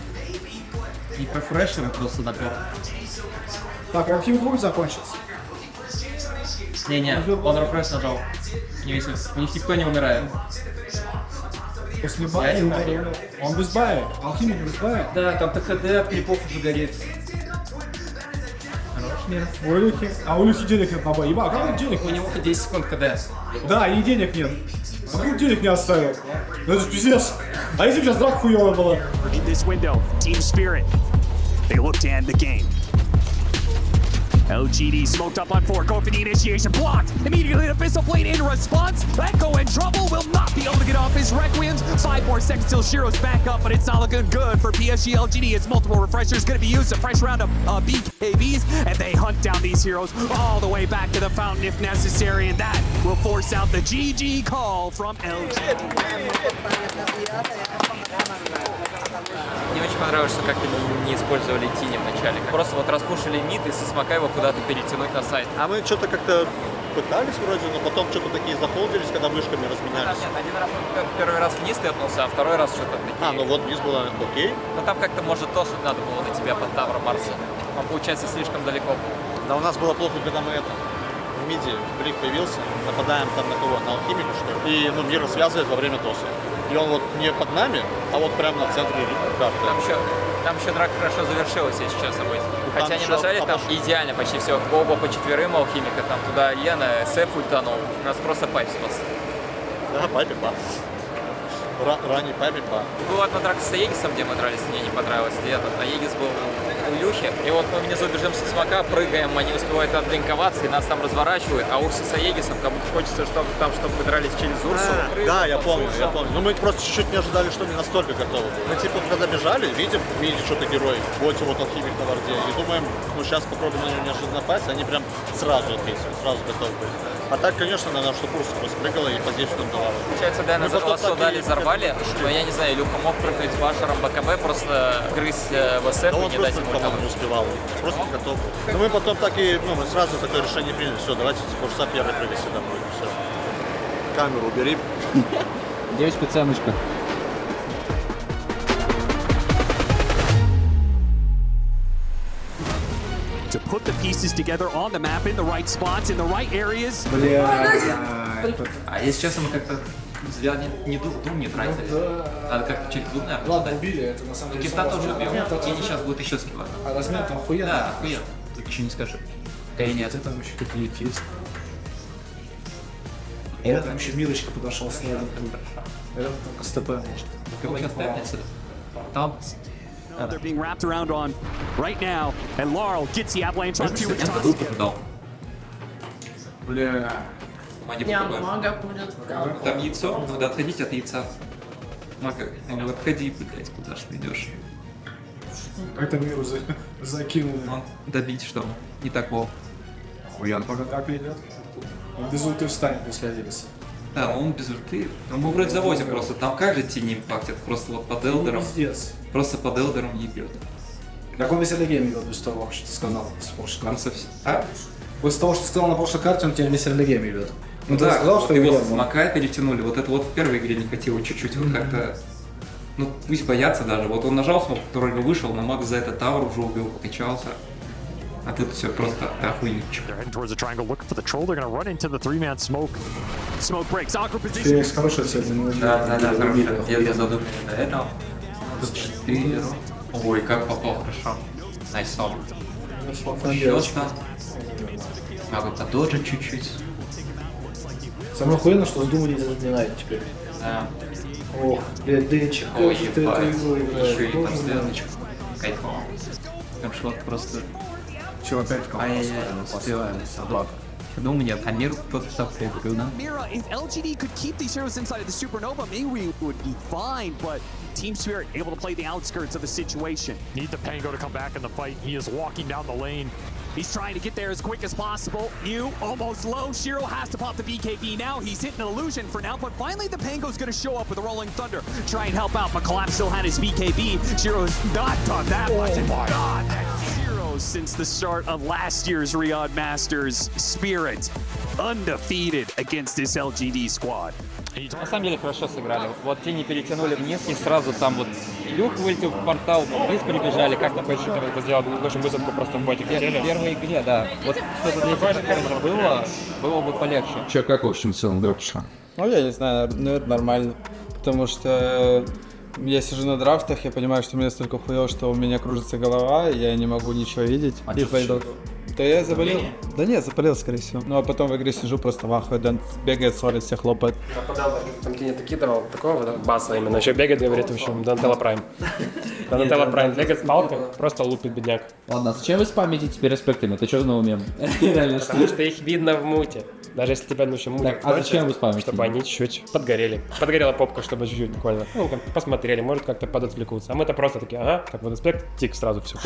И рефрешер просто напер. Так, а Хим Круг закончился. Не-не, он рефреш нажал. У них никто не умирает. После бая он без бая. Алхимик без бая. Да, там ТХД от крипов уже горит. Хорош мир. У Илюхи. А у Илюхи денег нет на бай. Еба, как денег? У него 10 секунд КД. Да, и денег нет. А как денег не оставил? Ну это ж пиздец. А если бы сейчас драка хуёвая была? In this window, Team Spirit. They look to end the game. LGD smoked up on 4, go for the initiation, blocked. Immediately the Abyssal Blade in response. Echo in trouble, will not be able to get off his Requiems. 5 more seconds till Shiro's back up, but it's not looking good for PSG LGD as multiple refreshers gonna be used. A fresh round of BKBs, and they hunt down these heroes all the way back to the fountain if necessary, and that will force out the GG call from LGD. Мне очень понравилось, что как-то не использовали Тини в начале. Просто вот распушили мид и со смока его куда-то перетянуть на сайт. А мы что-то как-то пытались вроде, но потом что-то такие захолдились, когда вышками разменялись. Нет, один раз первый раз вниз тэпнулся, а второй раз что-то такие... Ну вот вниз было окей. Ну там как-то, может, тосуть надо было на тебя под тавром Марса. Он, получается, слишком далеко. Да у нас было плохо, когда мы в миде Блик появился, нападаем там на кого? На алхимика, что ли? И мир связывает во время тоса. И он вот не под нами, а вот прямо на центре карты. Там еще драка хорошо завершилась, если честно быть. Хотя они нажали там идеально почти все. Оба по четверым алхимика, там туда Йена, СФ ультанул. У нас просто пайп спас. Да, пайпик ба. Ранний пайпик ба. Была одна драка с Аегисом, где мы дрались, мне не понравилось. Где этот Аегис был у Илюхи. И вот мы внизу бежим со смока, прыгаем, они успевают отблинковаться, и нас там разворачивают. А Урса с Аегисом, как будто хочется, чтобы мы дрались через Урсу. Да, я помню. Но мы просто чуть-чуть не ожидали, что не настолько готовы. Мы типа когда бежали, видим, видите, что-то герой, вот вот алхимик на варде. И думаем, ну сейчас попробуем на него неожиданно напасть, они прям сразу ответили, сразу готовы были. А так, конечно, надо, чтобы Урса просто прыгала и по 10 там давала. Получается, да, на лассо дали, взорвали, но я не знаю, Илюха мог прыгнуть с Вашером БКБ, просто грызть в СФ и не дать ему по-моему, не успевал. Просто готов. Но мы потом так и, мы сразу такое решение приняли. Все, давайте Урса первый прыгай сюда будет. Все. Камеру убери. Девочка-цемочка. To put the pieces together on the map in the right spots, in the right areas. А если честно, мы как-то зря дум не тратили. Надо как-то через дум, наверное. Ладно, убили, это на самом деле. Кита тоже убил. Тени сейчас будет еще скилла. А размер там охуенно. Да, охуенно. Ты ничего не скажешь. Да и нет. Это там еще какие-то есть. Это там еще Милочка подошел с ней. Это только СТП может. Сейчас пятница. Там. They're being wrapped around on right now, and Laurel gets the avalanche on two attacks. Бля. Мага будет. Там яйцо, надо отходить от яйца. Мага, отходи, блядь, куда ж ты идешь? Это миру закинул. Он добить что? Не так плохо. Охуенно. Пока как идет? Он без ульты встанет после Азириса. Да, он без ульты. Ну, мы вроде завозим просто. Там каждый тени импактит. Просто вот под элдером. Пиздец. Просто под элдером ебет. Так он весь гейм идет без того, что ты сказал с прошлой карты. А? После того, что ты сказал на прошлой карте, он тебя весь гейм идет. Ну да, сказал, что его с Мака перетянули. Вот это вот в первой игре не хватило чуть-чуть. Вот как-то. Ну, пусть боятся даже. Вот он нажал смог, который вышел, но Мак за это тавр уже убил, покачался. А тут все просто охуенчик. They're heading towards the triangle, looking for the troll. They're gonna run into the 3-man smoke. Smoke breaks. Awkward position. Феникс хорошая цель, но Да, я задумал до этого. 4. Ой, как попал хорошо. Найс сон. Щётка. Могу подожить чуть-чуть. Самое охуенно, что с Думой не запоминает теперь. Да. Ох, блядь, Дэнчик, ой, ты эту игру играешь. Еще и под звездочку. Кайфово. Шот просто... Чего опять кого-то успеваем собак. Ну, нет, а мир просто совсем да? Mira, if LGD could keep these heroes inside of the Supernova, maybe we would be fine, but Team Spirit able to play the outskirts of the situation. Need the Pango to come back in the fight. He is walking down the lane. He's trying to get there as quick as possible. Mew almost low. Shiro has to pop the BKB now. He's hitting an illusion for now, but finally the Pango's going to show up with a Rolling Thunder. Try and help out, but Collapse still had his BKB. Shiro's not done that much. Oh my God, that's Shiro since the start of last year's Riyadh Masters. Spirit undefeated against this LGD squad. На самом деле хорошо сыграли. Вот тени перетянули вниз и сразу там вот Илюх вылетел в портал, вниз прибежали, как-то Что-то это сделал нашу высадку просто в боте хотели. в первой игре, да. Вот что-то для этого было бы полегче. Че, как в общем в целом драфт шел? Ну, я не знаю, это нормально. Потому что я сижу на драфтах, я понимаю, что у меня столько хуёво, что у меня кружится голова, и я не могу ничего видеть. А И пойду. Да я заболел. Да нет, заболел, скорее всего. Ну а потом в игре сижу просто в ахуе, Дэн бегает, ссорит, всех хлопает. Там Тини таки давал такого баса именно. Еще бегает, говорит, в общем, Донателло Прайм. Донателло Прайм бегает с палкой, просто лупит бедняк. Ладно, а зачем вы спамите теперь респектами? Ты что за умем? Потому что их видно в муте. Даже если тебя ну еще мутит. А зачем вы спамите? Чтобы они чуть-чуть подгорели. Подгорела попка, чтобы чуть-чуть буквально. Ну, посмотрели, может как-то подотвлекутся. А мы-то просто такие, ага, как вот аспект, тик сразу все.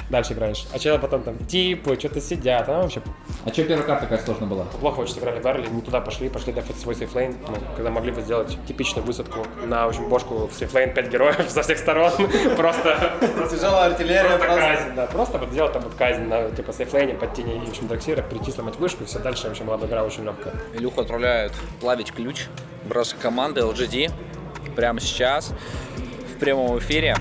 Дальше играешь. А чела потом там типы, что-то сидят, а вообще... А что первая карта такая сложная была? Плохо очень сыграли в Арли, не туда пошли дефать свой сейфлейн, ну, когда могли бы сделать типичную высадку на очень бошку в сейфлейн 5 героев со всех сторон, просто... Тяжелая артиллерия, просто казнь, да, просто вот сделать там вот казнь на типа сейфлейне под тени и в общем Драксира, прийти сломать вышку и все дальше, в общем, была бы игра очень легкая. Илюху отправляют плавить ключ, бросок команды LGD прямо сейчас в прямом эфире.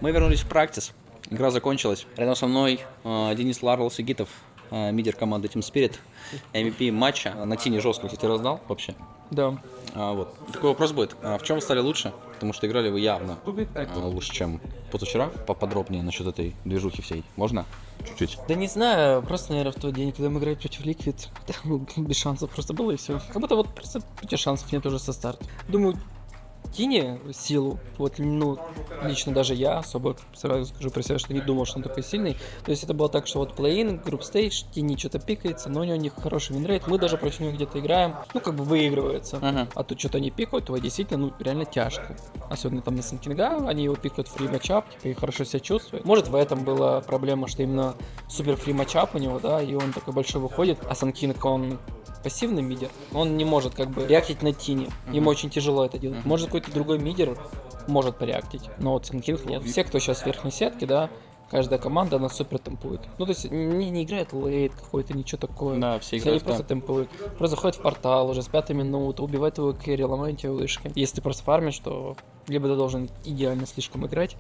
Мы вернулись в практис. Игра закончилась. Рядом со мной Денис Ларл Сигитов, мидер команды Team Spirit, MVP матча. На Тине жестко, кстати, раздал вообще. Да. Вот. Такой вопрос будет. В чем вы стали лучше? Потому что играли вы явно лучше, чем позавчера. Поподробнее насчет этой движухи всей. Можно? Чуть-чуть. Да не знаю, просто, наверное, в тот день, когда мы играли против Liquid, без шансов просто было и все. Как будто вот просто у шансов нет уже со старта. Думаю, Тини силу, вот, ну, лично даже я особо, сразу скажу про себя, что не думал, что он такой сильный. То есть это было так, что вот плей-ин, групп-стейдж, Тини что-то пикается, но у него хороший винрейт, мы даже против него где-то играем, ну, как бы выигрывается. А тут что-то они пикают, то действительно, ну, реально тяжко. Особенно там на Санкинга, они его пикают фри матчап, типа, и хорошо себя чувствуют. Может, в этом была проблема, что именно супер фри матчап у него, да, и он такой большой выходит, а Санкинг, он пассивный мидер, он не может как бы реактить на Тини, ему очень тяжело это делать. Может, какой-то другой мидер может пореактить, но вот Санкинг нет. Все, кто сейчас в верхней сетке, да, каждая команда, она супер темпует. Ну, то есть не играет лейт какой-то, ничего такое. Да, все играют, просто темпуют. Просто заходит в портал уже с 5-й минуты, убивает его керри, ломает его вышки. Если ты просто фармишь, то либо ты должен идеально слишком играть,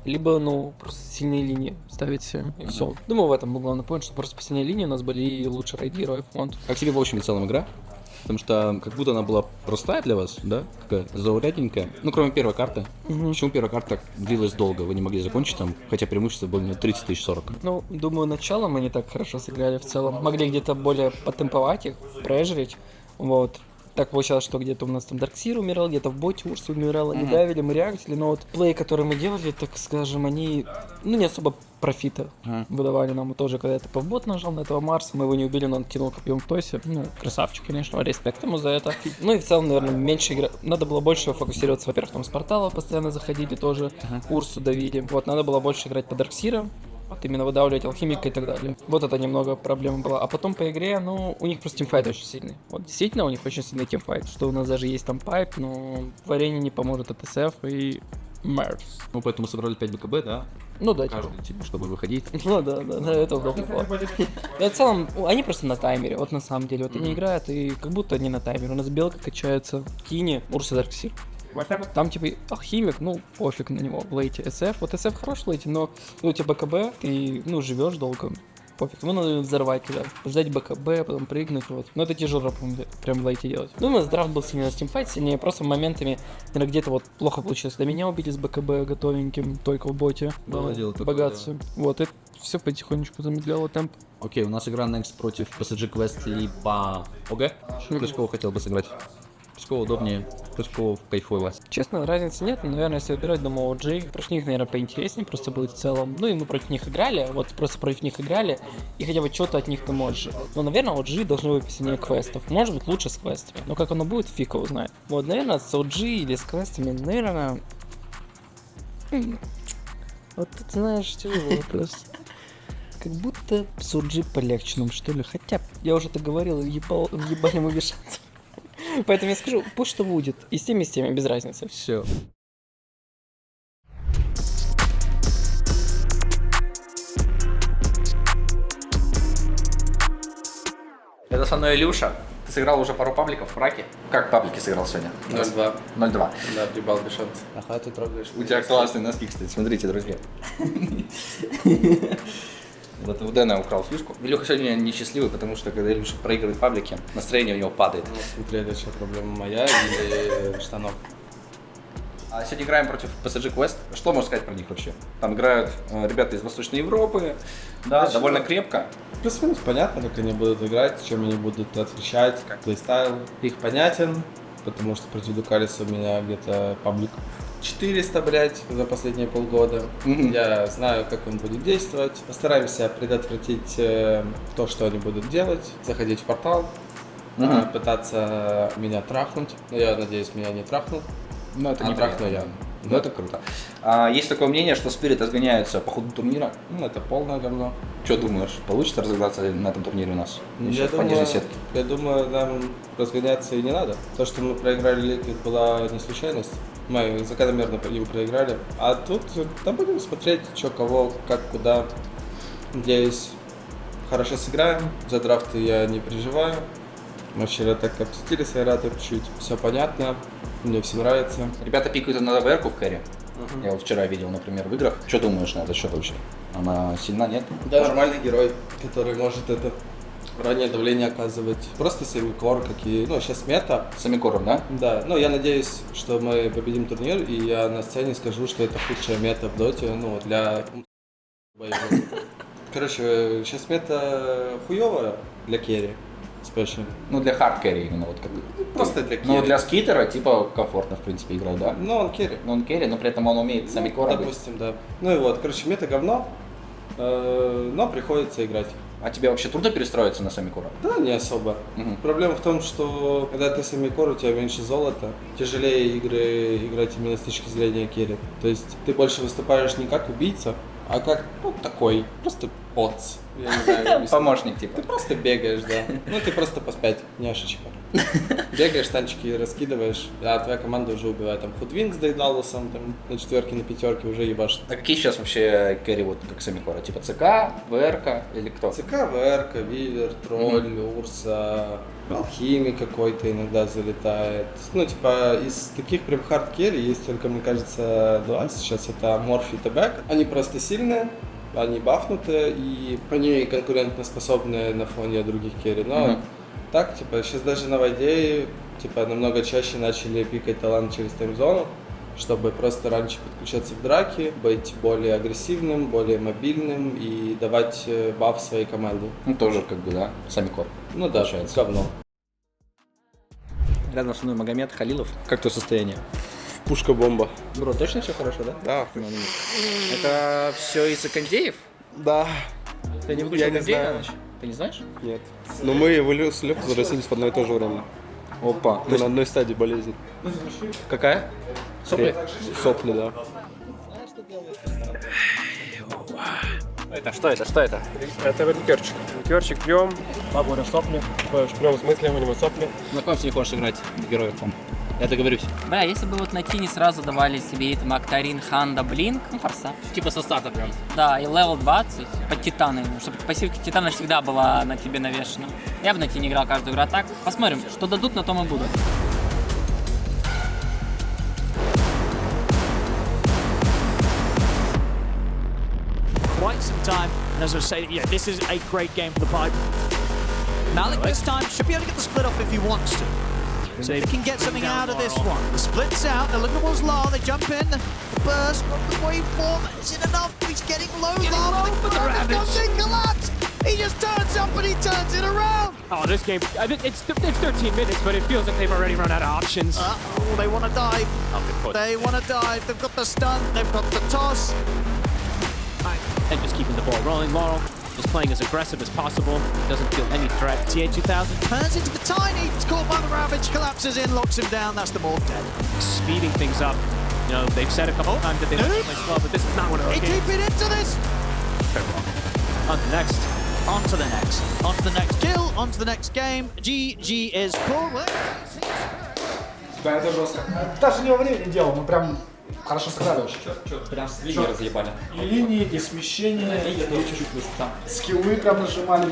либо, ну, просто сильные линии ставить все, и все. Думаю, в этом был главный поинт, что просто по сильной линии у нас были и лучшие рейд героев. Как тебе в общем и целом игра? Потому что как будто она была простая для вас, да? Такая заурядненькая. Ну, кроме первой карты. Почему первая карта так длилась долго? Вы не могли закончить там, хотя преимущество было 30 тысяч 40. Ну, думаю, начало мы не так хорошо сыграли в целом. Могли где-то более потемповать их, прежерить. Вот. Так получалось, что где-то у нас там Дарксир умирал, где-то в боте Урса умирал, они давили, мы реактили, но вот плей, которые мы делали, так скажем, они, ну, не особо профита выдавали нам. Мы тоже, когда это бот нажал на этого Марса, мы его не убили, но он кинул копьем в тосе. Ну, красавчик, конечно, респект ему за это. Ну и в целом, наверное, меньше игра. Надо было больше фокусироваться, во-первых, там с портала постоянно заходили тоже, Урсу давили. Вот, надо было больше играть по Дарксира. Вот именно выдавливать алхимика и так далее. Вот это немного проблема была. А потом по игре, ну, у них просто тимфайт очень сильный. Вот действительно у них очень сильный тимфайт. Что у нас даже есть там пайп, но в арене не поможет от СФ и Мерс. Ну, поэтому собрали 5 БКБ, да? Ну да, каждый, типа, чтобы выходить. Ну да, это удобно было. В целом, они просто на таймере, вот на самом деле. Вот они играют, и как будто они на таймере. У нас белка качается, Тини, Урса, Дарксир. Там типа алхимик, ну пофиг на него в лейте. СФ, вот СФ хорош в лейте, но у тебя БКБ, ты, ну, живешь долго. пофиг. Ему надо взорвать кидать, ждать БКБ, потом прыгнуть, вот. Но это тяжело, прям в лайте делать. Думаю, драфт был сильнее, Steamfight сильнее, просто моментами, наверное, где-то вот плохо получилось. До меня убили с БКБ готовеньким, только в боте. Было дело такое, богатство. Да. Вот, это все потихонечку замедляло темп. Окей, у нас игра Next против PSG Quest либо ОГ. Против кого хотел бы сыграть? Против кого удобнее, против кого кайфово? Честно, разницы нет, но, наверное, если выбирать, думаю, OG, против них, наверное, поинтереснее просто будет в целом. Ну и мы против них играли, вот просто против них играли, и хотя бы что-то от них ты можешь. Но, наверное, OG должны быть сильнее квестов. Может быть, лучше с квестами, но как оно будет, фиг его знает. Вот, наверное, с OG или с квестами, наверное... Вот тут, знаешь, тяжелый вопрос. Как будто с OG полегче нам, что ли. Хотя, я уже это говорил, въебали мы вешаться. Поэтому я скажу, пусть что будет. И с теми, без разницы. Все. Это со мной Илюша. Ты сыграл уже пару пабликов в раке. Как паблики сыграл сегодня? 0-2. 0-2. Да, прибал без шансов. Ага, ты трогаешь. У тебя классные носки, кстати. Смотрите, друзья. Вот у Дэна украл фишку. Илюха сегодня несчастливый, потому что когда Илюша проигрывает паблики, настроение у него падает. Ну, смотри, это что, проблема моя или штанов? А сегодня играем против PSG Quest. Что можно сказать про них вообще? Там играют ребята из Восточной Европы, да, довольно крепко. Плюс-минус понятно, как они будут играть, чем они будут отвечать, как плейстайл. Их понятен, потому что против Дукалиса у меня где-то паблик 400, блядь, за последние полгода. Я знаю, как он будет действовать. Постараемся предотвратить то, что они будут делать. Заходить в портал, пытаться меня трахнуть. Но я надеюсь, меня не трахнут. Но это не трахну я. Ну это круто. Есть такое мнение, что Spirit разгоняются по ходу турнира. Ну это полное говно. Что думаешь, получится разыграться на этом турнире у нас? Я думаю, нам разгоняться и не надо. То, что мы проиграли Liquid, была не случайность. Мы закономерно им проиграли. А тут там будем смотреть, что, кого, как, куда. Надеюсь, хорошо сыграем. За драфты я не переживаю. Мы вчера так обсудили с Айратом чуть. Все понятно. Мне все нравится. Ребята пикают на ВР-ку в кэре. Я вот вчера видел, например, в играх. Что думаешь на этот счет вообще? Она сильна, нет? Да, нормальный герой, который может это раннее давление оказывать. Просто семикор, какие. Ну, сейчас мета. Семикором, да? Да. Ну, я надеюсь, что мы победим турнир, и я на сцене скажу, что это худшая мета в доте, ну, для боевых. Короче, сейчас мета хуёвая для керри. Special. Ну, для хард-керри именно, вот как. Просто для керри. Ну, для скитера, типа, комфортно, в принципе, играть, да? Ну, он керри. Ну, он керри, но при этом он умеет семикора быть. Допустим, да. Ну и вот, короче, мета говно, но приходится играть. А тебе вообще трудно перестроиться на семикора? Да, не особо. Проблема в том, что когда ты семикор, у тебя меньше золота, тяжелее игры играть именно с точки зрения керри. То есть ты больше выступаешь не как убийца, а как, ну, такой, просто поц. Я не знаю, помощник, типа. Ты просто бегаешь, да. Ну, ты просто поспять, няшечка. Бегаешь, танчики раскидываешь, а твоя команда уже убивает. Там Худвинг с Дейдалусом, там на 4-ке, на 5-ке уже ебашит. А какие сейчас вообще керри, вот как семикора? Типа ЦК, ВРК или кто? ЦК, ВРК, Вивер, Тролль, Урса, Алхимик какой-то иногда залетает. Ну, типа, из таких прям хард-керри есть только, мне кажется, два. Сейчас это Морф и Тебек. Они просто сильные. Они бафнуты, и они конкурентоспособны на фоне других керри. Но так, типа, сейчас даже на войде, типа, намного чаще начали пикать талант через таймзону, чтобы просто раньше подключаться в драки, быть более агрессивным, более мобильным и давать баф своей команде. Ну, тоже, как бы, да, семикор. Ну да, говно. Рядом со мной Магомед Халилов. Как твое состояние? Пушка-бомба. Бро, точно все хорошо, да? Да. Это все из-за кондеев? Да. Ты не выключил кондей на ночь? Ты не знаешь? Нет. Но мы с Лёхой заразились в одно и то же время. Опа. Мы на одной стадии болезни. Какая? Сопли? Сопли, да. Это что это? Что это? Это ликерчик. Ликерчик пьем. Папа, у него сопли. Пьем в смысле, у него сопли. На ком ты не хочешь играть героев? Я договорюсь. Бля, если бы вот на Тине сразу давали себе это Мактарин, Ханда, Блинк, ну форсаж. Типа со старта прям. Да, и левел 20 под Титана, чтобы пассивка Титана всегда была на тебе навешена. Я бы на Тине играл каждую игру, а так посмотрим, что дадут, на том и буду. Quite some time And as I say, yeah, this is a great game for the Pipe. Malik this time should be able to get the split off if he wants to. So if he can get something out of this one. The split's out, they're looking towards Lar, they jump in. The burst from the waveform, is it enough? He's getting low, Lar, but the Ravage collapse! He just turns up and he turns it around! Oh, this game, it's 13 minutes, but it feels like they've already run out of options. Oh, they want to dive. They want to dive, they've got the stun, they've got the toss. And just keeping the ball rolling. Laurel just playing as aggressive as possible. Doesn't feel any threat. TA2000 turns into the tiny. It's caught by the Ravage, collapses in, locks him down. That's the Morph dead. Speeding things up. You know, they've said a couple of times that they don't play slow, but this is not one of those games. ATP into this. On to the next. On to the next. On to the next kill. On to the next game. GG is called. Да, это жестко. Даже не во времени делал, мы прям хорошо сыграли очень. Прям с линии разъебали. И линии, и смещения, и скиллы прям нажимали.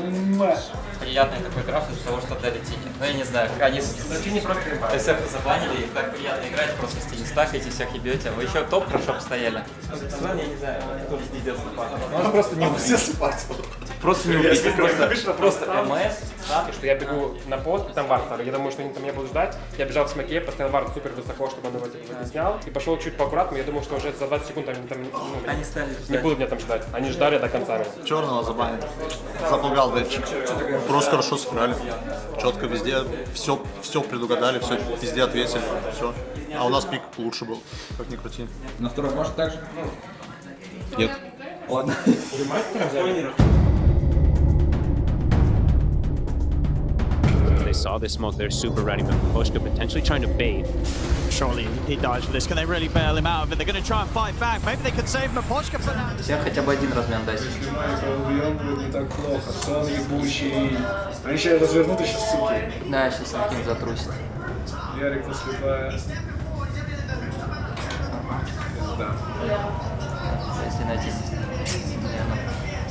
Приятный такой драфт из-за того, что отдали Тини. Ну я не знаю, они с Тини просто ТСФ забанили, и так приятно играть, просто с Тини стакаете, всех ебете. Вы еще топ хорошо постояли. Я не знаю, тоже пиздец сыпаться. Можно просто не убить. Просто не убить, просто МС. Что я бегу на пост, и там вард старый. Я думаю, что они там меня будут ждать. Я бежал в смоке, поставил вард супер высоко, чтобы он его типа не снял. И пошел чуть поаккуратному. Я думал, что уже за 20 секунд они там они стали не будут меня там ждать. Они ждали до конца. Черного забанили. Запугал датчик. Просто хорошо сыграли. Четко везде. Все предугадали, все везде ответили. Все. А у нас пик лучше был, как ни крути. На второй может так же? Нет. Ладно. They saw this smoke, they're super ready, but Pushka potentially trying to bait. Surely he dies for this. Can they really bail him out of it? They're going to try and fight back. Maybe they could save Mapochka for now. Всем хотя бы один размен дайте. Убьем будет не так плохо. Сон ебучий. Они сейчас развернут и сейчас суки. Да, сейчас Санкин затрусит. Ярик наслепая. Да. Если найти.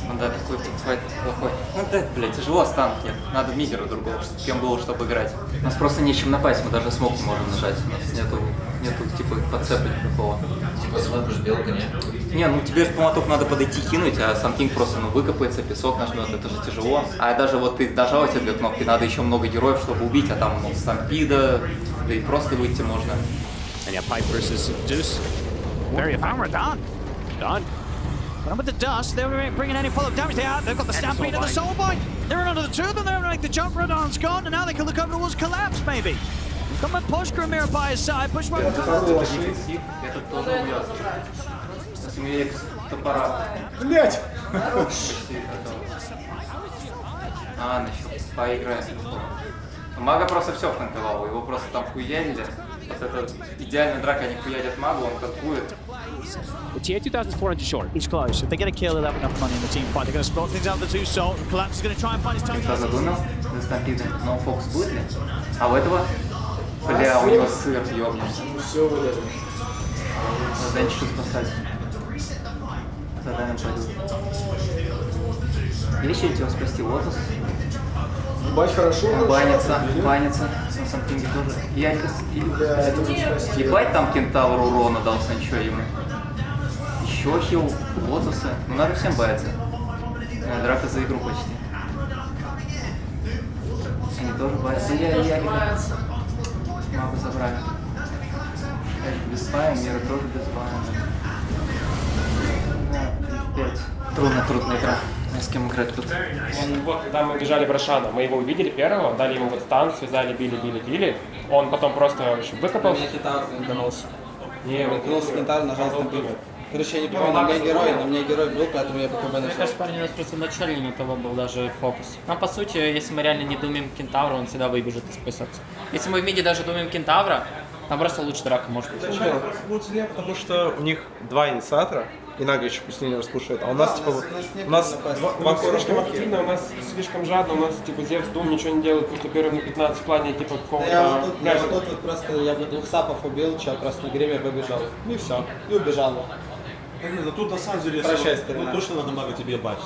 Ну да, такой файт плохой. Ну да, блядь, тяжело, станов нет. Надо мидера другого, кем было, чтобы играть. У нас просто нечем напасть, мы даже смог не можем нажать. У нас нету типа подцепа никакого. Типа смотришь белка, нет? Не, ну тебе по моток надо подойти кинуть, а сам Кинг просто выкопается, песок нажмет, это же тяжело. А даже вот ты нажал эти две кнопки, надо еще много героев, чтобы убить, а там Стампида, да и просто выйти можно. And yeah, Pipe versus Deuce. Very effective. We're done. Done. Well, with the dust, they're bringing any follow-up damage. They've got the Stampede and the Soul Bind. They're in under the two of them. They're going to make the jump. Radon's gone, and now they can look over towards Collapse, maybe. Come on, Pushka and Mira by his side. Push by Этот тоже умрет. Сейчас ему топора. Блять! А, насчет поиграть. Мага просто все втанковал, его просто там хуярили. Вот это идеальная драка, они хуярят магу, он танкует. Well, TA2000's 400 short. He's close. If they get a kill, they'll have enough money in the team fight. They're going to split things out of the two Soul. Collapse is going to try and find his tongue. Кто задумал? За Стампидом. Но фокус будет ли? А у этого? Бля, у него сыр, ёбнешься. Все выдали. Надо ничего спасать. Тогда нам пойдут. Или еще тебя спасти, Лотос? Бать хорошо. Банится. На Самтинге тоже. Ярикос или... Ебать там кентавр урона дал Санчо ему. Еще хил, Лотоса. Ну надо всем бояться. Драка за игру почти. Они тоже боятся. Ярика. Магу забрали. Ярик без бая, Мира тоже без бая. Да, 3-5. Трудная игра. С кем играть тут? Вот, когда мы бежали в Рошана, мы его увидели первого, дали ему вот стан, связали, били. Он потом просто выкопался. Мне кентавр гнулся. Не, он гнулся кентавр, нажал Стампид. Короче, я не помню, на мне герой был, поэтому я БКБ нашел. Мне кажется, парень у нас просто вначале не того был даже фокус. Но по сути, если мы реально не думаем кентавра, он всегда выбежит из списаться. Если мы в миде даже думаем кентавра, там просто лучше драка может быть. Лучше, потому что у них два инициатора. И Нага еще пусть не распушивает. А у нас типа у нас слишком активно, у нас слишком жадно, у нас типа Зевс Дум ничего не делает, просто первый на 15 в плане типа какого-то. Я вот просто я бы 2 сапов убил, чел просто на гриме побежал. И все. И убежал. Тут на самом деле, точно надо Мага тебе бачить.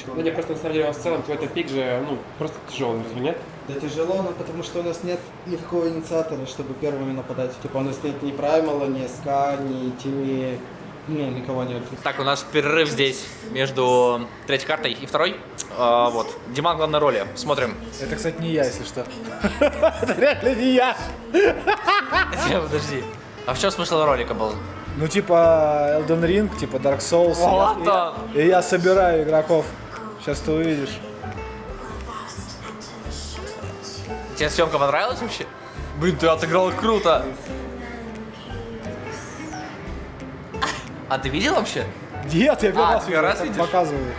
Ну не, просто на самом деле у нас в целом твой пик же, ну, просто тяжелый, разве нет? Да тяжело, но потому что у нас нет никакого инициатора, чтобы первыми нападать. Типа у нас нет ни Праймала, ни СК, ни Тими. Не, никого нет. Так, у нас перерыв здесь между третьей картой и второй. Вот. Диман в главной роли. Смотрим. Это, кстати, не я, если что. Это реально не я. Подожди. А в чем смысл ролика был? Ну, типа Elden Ring, типа Dark Souls. И я собираю игроков. Сейчас ты увидишь. Тебе съемка понравилась вообще? Блин, ты отыграл круто. А ты видел вообще? Нет, я первый раз видишь? Показываю.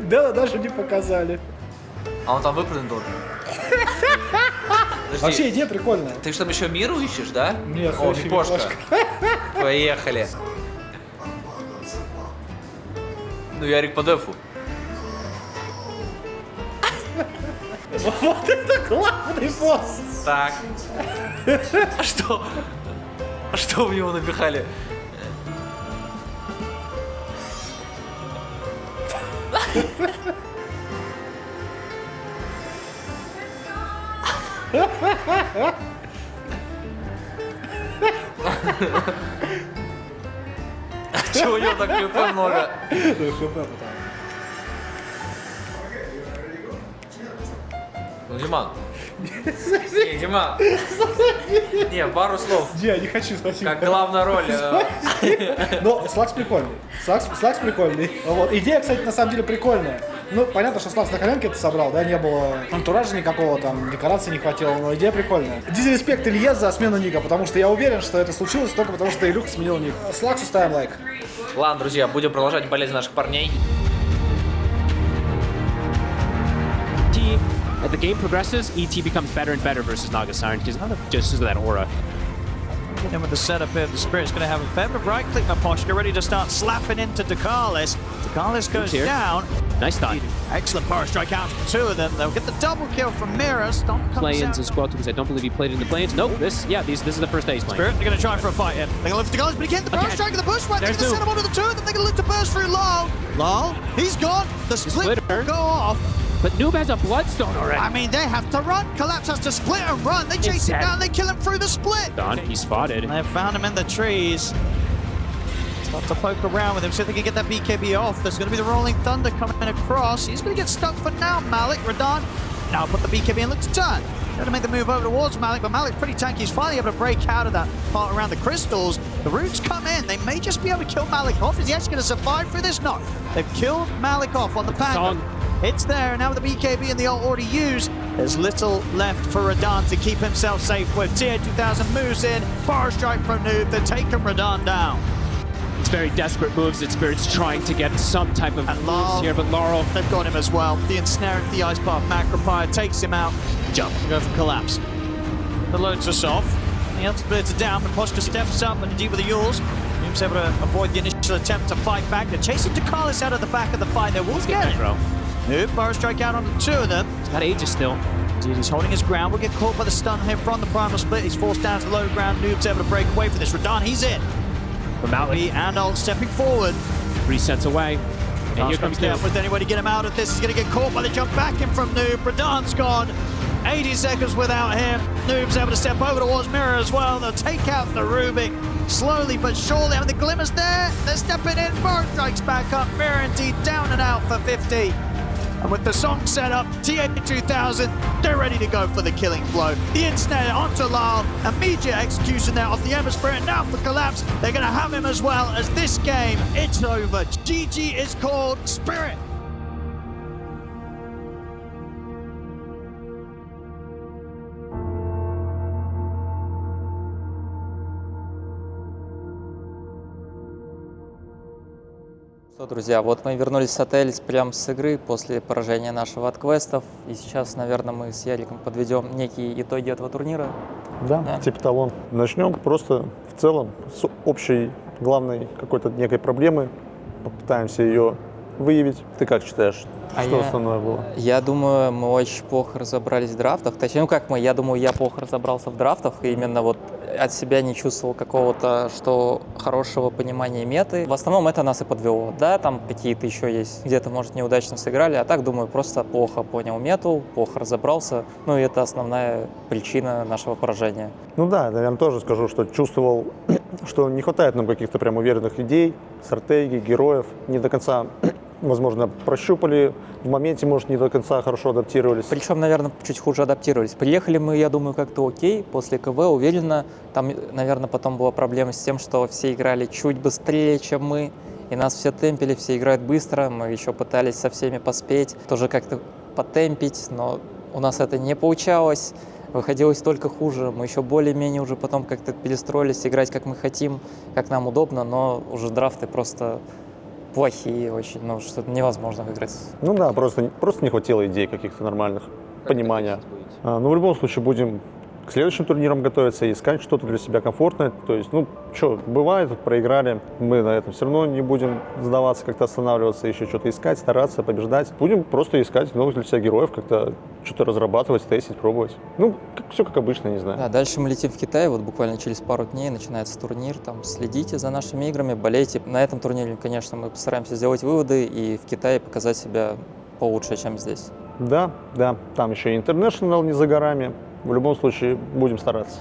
Да, даже не показали. А он там выпрыгнул должен. Вообще идея прикольная. Ты что, еще миру ищешь, да? Нет, о, Мипошка. Поехали. Ну, Ярик по дефу. Вот это главный босс! Так. Что? Что в него напихали? Чего у него так КП много? Ну, Диман. Не, Диман. Не, пару слов. Не, я не хочу, спасибо. Как главная роль. Но Слакс прикольный. Слакс прикольный. Вот. Идея, кстати, на самом деле прикольная. Ну, понятно, что Слакс на коленке это собрал, да, не было антуража никакого, там, декораций не хватило, но идея прикольная. Дизреспект Илье за смену ника, потому что я уверен, что это случилось только потому, что Илюха сменил ник. Слаксу ставим лайк. Ладно, друзья, будем продолжать болеть за наших парней. As the game progresses, ET becomes better and better versus Naga Siren because just because of that aura. And with the setup here, the Spirit's going to have a fair bit of right-click my posture, ready to start slapping into Dakalis. Dakalis goes down. Nice stun. Excellent power strike out from two of them. They'll get the double kill from Mira. Stomp comes Play-ins out. as well, because I don't believe he played in the play-ins. Nope, this is the first day he's playing. Spirit, they're going to try for a fight here. They're going to look for Dakalis, but he can't. The power strike of the bush right. They're going to set him onto the two, then they're going to look to burst through Lol. Lol, he's gone. The split will go off. But Noob has a Bloodstone already. I mean, they have to run. Collapse has to split and run. They chase him down. They kill him through the split. Done. He's spotted. They found him in the trees. Start to poke around with him, see if they can get that BKB off. There's going to be the Rolling Thunder coming across. He's going to get stuck for now, Malik. Radahn now put the BKB and look to turn. Going to make the move over towards Malik, but Malik's pretty tanky. He's finally able to break out of that part around the crystals. The roots come in. They may just be able to kill Malik off. Is he actually going to survive through this? No. They've killed Malik off on the Panda. It's there, now with the BKB and the ult already used, there's little left for Radahn to keep himself safe with. Tier 2000 moves in, power strike from Noob, they're taking Radahn down. It's very desperate moves that Spirit's trying to get some type of moves here, but Laurel... They've got him as well. The ensnare of the Ice Path, Macropire takes him out. Jump, go for collapse. The loads us off. The Unsplits are down, but Posture steps up and indeed with the Yules. Noob's able to avoid the initial attempt to fight back. They're chasing Dakalis out of the back of the fight. They will get it. Noob, power strike out on the two of them. He's got Aegis still. Dude, he's holding his ground. Will get caught by the stun here from the primal split. He's forced down to the low ground. Noob's able to break away from this. Radahn, he's in. From Malik. And Ult stepping forward. Resets away. And here comes Noob. With anybody get him out of this. He's going to get caught by the jump back in from Noob. Radahn's gone. 80 seconds without him. Noob's able to step over towards Mirror as well. They'll take out the Rubik. Slowly but surely, having the glimmers there. They're stepping in. Power strikes back up. Mirror indeed down and out for 50. And with the song set up, TA2000, they're ready to go for the killing blow. The ensnare onto Lyle, immediate execution there off the Ember Spirit. Now for Collapse, they're going to have him as well as this game. It's over. GG is called Spirit. Что, друзья, вот мы вернулись с отеля прямо с игры после поражения нашего от квестов. И сейчас, наверное, мы с Яриком подведем некие итоги этого турнира. Да, типа того. Начнем просто в целом с общей, главной какой-то некой проблемы. Попытаемся ее выявить. Ты как считаешь, что основное было? Я думаю, мы очень плохо разобрались в драфтах. Точнее, ну как мы, я думаю, я плохо разобрался в драфтах. И именно вот от себя не чувствовал какого-то, что хорошего понимания меты. В основном это нас и подвело. Да, там какие-то еще есть, где-то, может, неудачно сыграли. А так, думаю, просто плохо понял мету, плохо разобрался. Ну и это основная причина нашего поражения. Ну да, наверное, тоже скажу, что чувствовал, что не хватает нам каких-то прям уверенных идей, стратегий, героев. Не до конца, возможно, прощупали, в моменте, может, не до конца хорошо адаптировались. Причем, наверное, чуть хуже адаптировались. Приехали мы, я думаю, как-то окей, после КВ, уверенно. Там, наверное, потом была проблема с тем, что все играли чуть быстрее, чем мы. И нас все темпили, все играют быстро. Мы еще пытались со всеми поспеть, тоже как-то потемпить, но у нас это не получалось. Выходилось только хуже. Мы еще более-менее уже потом как-то перестроились, играть как мы хотим, как нам удобно, но уже драфты просто плохие очень, ну, что-то невозможно выиграть. Ну да, просто не хватило идей каких-то нормальных, понимания. Ну, в любом случае, будем к следующим турнирам готовиться и искать что-то для себя комфортное. То есть, ну, что, бывает, проиграли, мы на этом все равно не будем сдаваться, как-то останавливаться, еще что-то искать, стараться, побеждать. Будем просто искать новых для себя героев, как-то что-то разрабатывать, тестить, пробовать. Ну, все как обычно, не знаю. Да, дальше мы летим в Китай, вот буквально через пару дней начинается турнир, там следите за нашими играми, болейте. На этом турнире, конечно, мы постараемся сделать выводы и в Китае показать себя получше, чем здесь. Да, там еще и International не за горами. В любом случае, будем стараться.